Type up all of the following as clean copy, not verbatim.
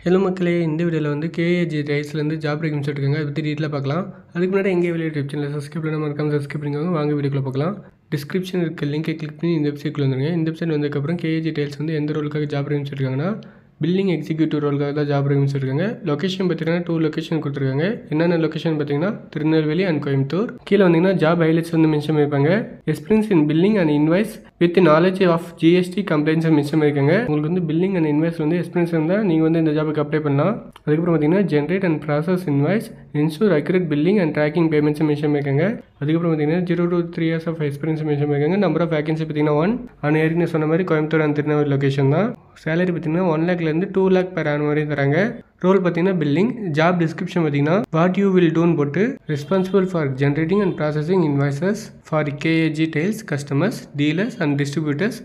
Hello மக்களே, இந்த வீடியோவில் வந்து கேஏஜி டைல்ஸ்லேருந்து ஜாப் ரெக்யூம்ஸ் எடுத்துருக்காங்க. அதை பற்றி டீட்டெயிலாக பார்க்கலாம். அதுக்கு முன்னாடி எங்கே வெளியே யூடியூப் சேனல் சப்ஸ்கிரைப் பண்ணாமல் மறக்காம சப்ஸ்கிரைப் பண்ணிக்கோங்க. வாங்க வீடியோக்குள்ள பார்க்கலாம். டிஸ்கிரிப்ஷன் இருக்க லிங்கை கிளிக் பண்ணி இந்த வெப்சைட்குள்ள வந்துருங்க. இந்த வெப்சைட் வந்ததுக்கப்புறம் கேஏஜி டைல்ஸ் வந்து எந்த ரோலுக்காக ஜாப் ரெக்யூம்ஸ் எடுத்துருக்காங்கன்னா பில்லிங் எக்ஸிக்யூட்டிவ் ரோலுக்காக தான் ஜாப் ரெக்யூம்ஸ் எடுத்துருக்காங்க. லொக்கேஷன் பார்த்தீங்கன்னா 2 லொக்கேஷன் கொடுத்துருக்காங்க. என்னென்ன லொக்கேஷன் பார்த்தீங்கன்னா திருநெல்வேலி அண்ட் கோயம்புத்தூர். கீழே வந்தீங்கன்னா ஜாப் ஹைலைட்ஸ் வந்து மென்ஷன் பண்ணியிருப்பாங்க. Experience in billing and invoice with knowledge of GST complaints mention பண்ணியிருக்காங்க. உங்களுக்கு வந்து பில்லிங் அண்ட் இன்வாய்ஸ் வந்து எக்ஸ்பீரியன்ஸ் இருந்தால் நீங்கள் வந்து இந்த ஜாபுக்கு அப்ளை பண்ணலாம். அதுக்கப்புறம் பார்த்தீங்கன்னா generate and process invoice, ensure accurate billing and tracking payments mention பண்ணியிருக்காங்க. அதுக்கப்புறம் பார்த்தீங்கன்னா 0 to 3 years of experience mention பண்ணியிருக்காங்க. நம்பர் ஆஃப் வேகன்சி பார்த்தீங்கன்னா 1 அண்ட் ஏற்கனவே சொன்ன மாதிரி கோயம்புத்தூர் அண்ட் திருநெல்வேலி லொக்கேஷன் தான். சேலரி பார்த்தீங்கன்னா 1 lakhலேருந்து 2 lakh per annum வரையும் தராங்க. ரோல் பார்த்தீங்கன்னா பில்லிங். ஜாப் டிஸ்கிரிப்ஷன் பார்த்தீங்கன்னா வாட் யூ வில் டூன்னு போட்டு responsible for generating and processing invoices for KAG tiles customers, dealers and distributors,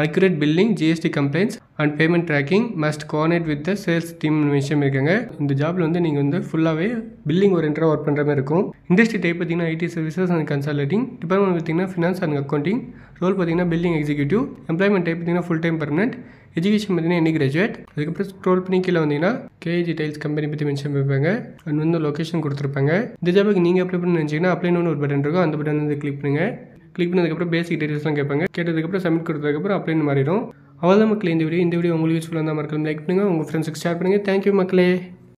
accurate billing, GST complaints and payment tracking must coordinate with the sales team mention பண்ணியிருக்காங்க. இந்த ஜாப்ல வந்து நீங்கள் வந்து ஃபுல்லாகவே பில்லிங் ஓரியன்டாக ஒர்க் பண்ணுற மாதிரி இருக்கும். இண்டஸ்ட்ரி டைப் பார்த்தீங்கன்னா ID services and consulting. Department பார்த்தீங்கன்னா ஃபினான்ஸ் அண்ட் அக்கௌண்டிங். ரோல் பார்த்தீங்கன்னா பில்லிங் எக்ஸிக்யூட்டிவ். எம்ப்ளாய்மெண்ட் டைப் பார்த்தீங்கன்னா ஃபுல் டைம் பர்மனெண்ட். எஜுகேஷன் பார்த்தீங்கன்னா எனி கிராஜுவேட். அதுக்கப்புறம் ஸ்க்ரோல் பண்ணி கீழே வந்தீங்கன்னா கேஏஜி டைல்ஸ் கம்பெனி பற்றி மென்ஷன் பண்ணியிருப்பாங்க. அண்ட் வந்து லொக்கேஷன் கொடுத்துருப்பாங்க. இந்த ஜாபுக்கு நீங்கள் அப்ளை பண்ணி நினச்சிங்கன்னா அப்ளைன்னு ஒரு பட்டன் இருக்கும். அந்த பட்டன் வந்து கிளிக் பண்ணுங்கள். கிளிக் பண்ணதுக்கப்புறம் பேசிக் டீடைல்ஸ்லாம் கேட்பாங்க. கேட்டதுக்கப்புறம் சப்மிட் கொடுத்ததுக்கப்புறம் அப்ளைன்னு மாறிடும். அவ்வளோதான் மக்களே இந்த வீடியோ உங்களுக்கு யூஸ்ஃபுல்லாக இருந்தால் மறக்காம லைக் பண்ணுங்கள், உங்கள் ஃப்ரெண்ட்ஸுக்கு ஷேர் பண்ணுங்கள். தேங்க்யூ மக்களே.